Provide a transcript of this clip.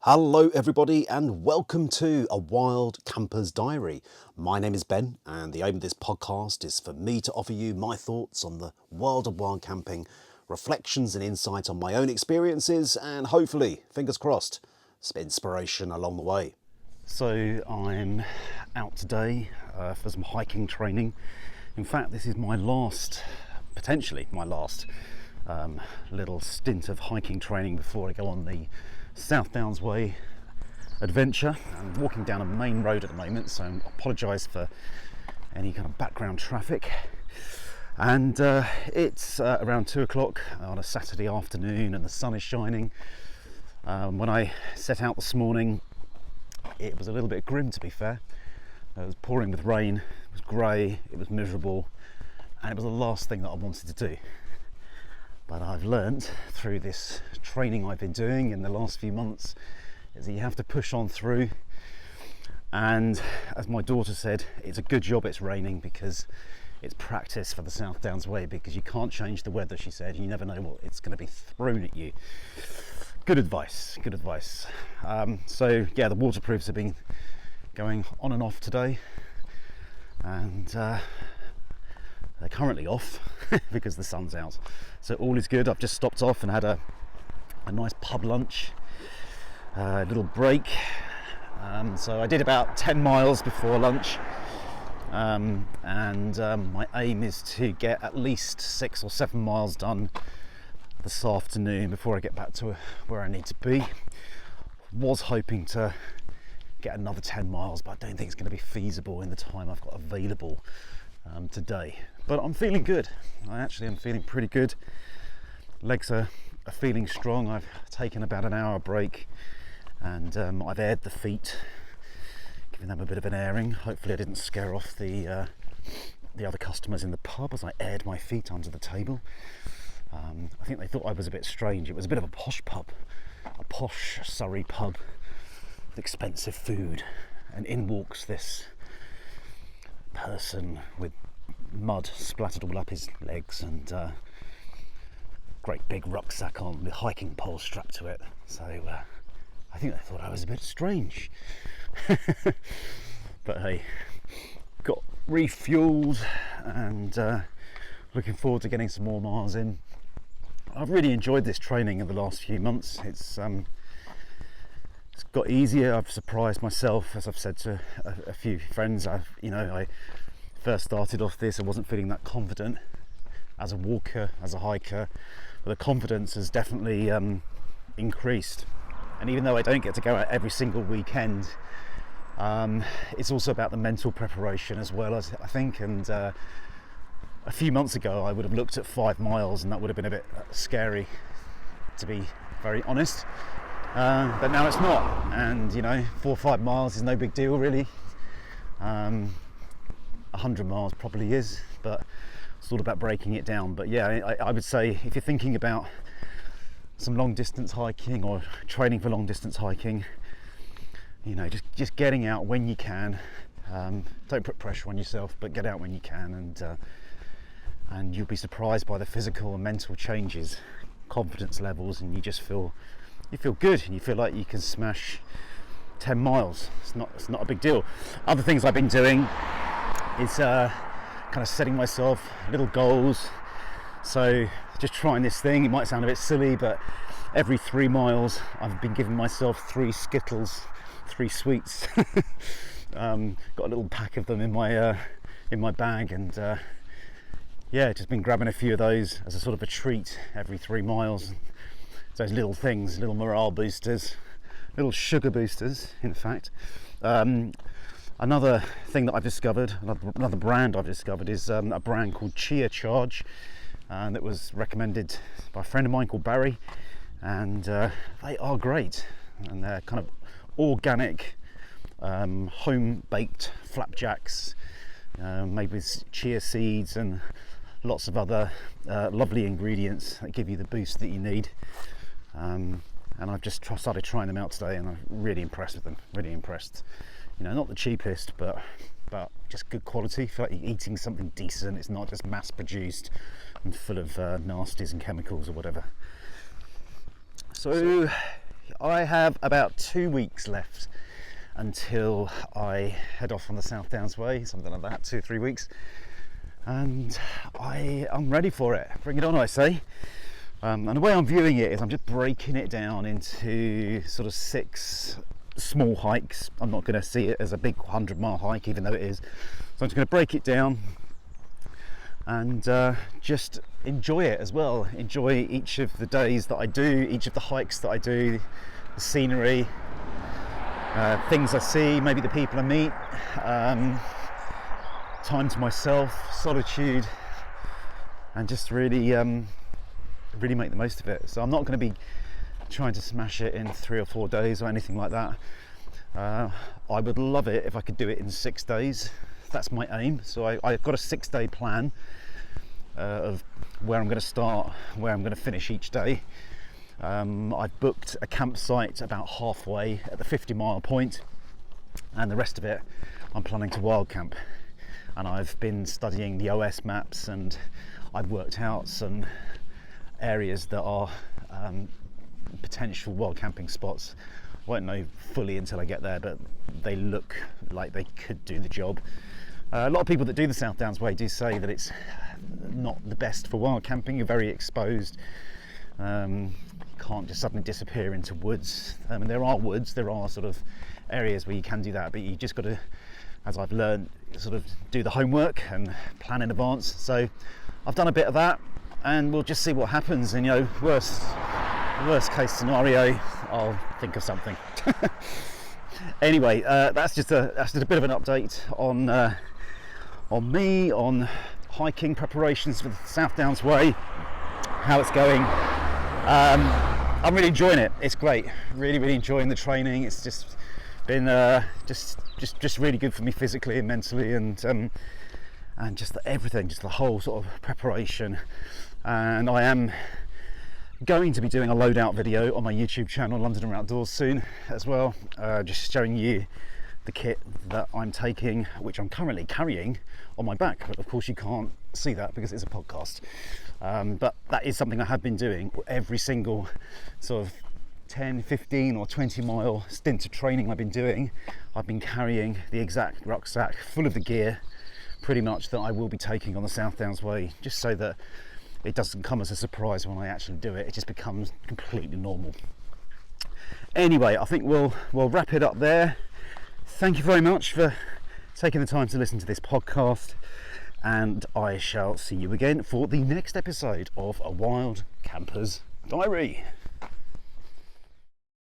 Hello everybody and welcome to A Wild Camper's Diary. My name is Ben and the aim of this podcast is for me to offer you my thoughts on the world of wild camping, reflections and insight on my own experiences and hopefully, fingers crossed, some inspiration along the way. So I'm out today for some hiking training. In fact, this is my last, potentially my last little stint of hiking training before I go on the South Downs Way adventure. I'm walking down a main road at the moment, so I apologise for any kind of background traffic. And it's around 2 o'clock on a Saturday afternoon and the sun is shining. When I set out this morning, it was a little bit grim, to be fair. It was pouring with rain, it was grey, it was miserable, and it was the last thing that I wanted to do. But I've learnt through this training I've been doing in the last few months is that you have to push on through. And as my daughter said, it's a good job it's raining because it's practice for the South Downs Way, because you can't change the weather, she said. You never know what it's going to be thrown at you. Good advice, good advice. So yeah, the waterproofs have been going on and off today. And they're currently off because the sun's out. So all is good. I've just stopped off and had a nice pub lunch, a little break. So I did about 10 miles before lunch. And my aim is to get at least 6 or 7 miles done this afternoon before I get back to where I need to be. Was hoping to get another 10 miles, but I don't think it's going to be feasible in the time I've got available today. But I'm feeling good. I actually am feeling pretty good. Legs are feeling strong. I've taken about an hour break and I've aired the feet, giving them a bit of an airing. Hopefully I didn't scare off the other customers in the pub as I aired my feet under the table. I think they thought I was a bit strange. It was a bit of a posh pub, a posh Surrey pub with expensive food, and in walks this person with mud splattered all up his legs and great big rucksack on with hiking poles strapped to it. So I think they thought I was a bit strange. But hey, got refueled and looking forward to getting some more miles in. I've really enjoyed this training in the last few months. It's got easier. I've surprised myself, as I've said to a few friends. I first started off this, I wasn't feeling that confident as a walker, as a hiker, but the confidence has definitely increased. And even though I don't get to go out every single weekend, it's also about the mental preparation as well, as I think. And a few months ago I would have looked at 5 miles and that would have been a bit scary, to be very honest. But now it's not, and 4 or 5 miles is no big deal really. 100 miles probably is, but it's all about breaking it down. But yeah, I would say if you're thinking about some long distance hiking or training for long distance hiking, just getting out when you can. Don't put pressure on yourself, but get out when you can, and you'll be surprised by the physical and mental changes, confidence levels, and you feel good and you feel like you can smash 10 miles. It's not a big deal. Other things I've been doing is kind of setting myself little goals. So just trying this thing, it might sound a bit silly, but every 3 miles I've been giving myself 3 Skittles, 3 sweets. Got a little pack of them in my bag, and just been grabbing a few of those as a sort of a treat every 3 miles. Those little things, little morale boosters, little sugar boosters, in fact. Another thing that I've discovered, another brand I've discovered, is a brand called Chia Charge, that was recommended by a friend of mine called Barry, and they are great, and they're kind of organic, home-baked flapjacks, made with chia seeds and lots of other lovely ingredients that give you the boost that you need. And I've just started trying them out today, and I'm really impressed with them. Really impressed. Not the cheapest, but just good quality. Feel like you're eating something decent. It's not just mass produced and full of nasties and chemicals or whatever. So I have about 2 weeks left until I head off on the South Downs Way, something like that, 2 or 3 weeks, and I'm ready for it. Bring it on, I say. And the way I'm viewing it is I'm just breaking it down into sort of 6 small hikes. I'm not going to see it as a big 100-mile hike, even though it is. So I'm just going to break it down and just enjoy it as well. Enjoy each of the days that I do, each of the hikes that I do, the scenery, things I see, maybe the people I meet, time to myself, solitude, and just really make the most of it. So I'm not going to be trying to smash it in 3 or 4 days or anything like that. I would love it if I could do it in 6 days. That's my aim. So I've got a 6-day plan of where I'm going to start, where I'm going to finish each day. I've booked a campsite about halfway at the 50-mile point, and the rest of it I'm planning to wild camp. And I've been studying the OS maps, and I've worked out some areas that are potential wild camping spots. I won't know fully until I get there, but they look like they could do the job. A lot of people that do the South Downs Way do say that it's not the best for wild camping. You're very exposed. You can't just suddenly disappear into woods. I mean, there are woods, there are sort of areas where you can do that, but you just got to, as I've learned, sort of do the homework and plan in advance. So I've done a bit of that, and we'll just see what happens. And worst case scenario, I'll think of something. Anyway, that's just a bit of an update on me, on hiking preparations for the South Downs Way, how it's going. I'm really enjoying it. It's great. Really enjoying the training. It's just been just really good for me physically and mentally, and just everything, just the whole sort of preparation. And I am going to be doing a loadout video on my YouTube channel, London and Outdoors, soon as well, just showing you the kit that I'm taking, which I'm currently carrying on my back, but of course you can't see that because it's a podcast. But that is something I have been doing. Every single sort of 10, 15 or 20 mile stint of training I've been doing, I've been carrying the exact rucksack full of the gear pretty much that I will be taking on the South Downs Way, just so that it doesn't come as a surprise when I actually do it. It just becomes completely normal. Anyway, I think we'll wrap it up there. Thank you very much for taking the time to listen to this podcast, and I shall see you again for the next episode of A Wild Camper's Diary.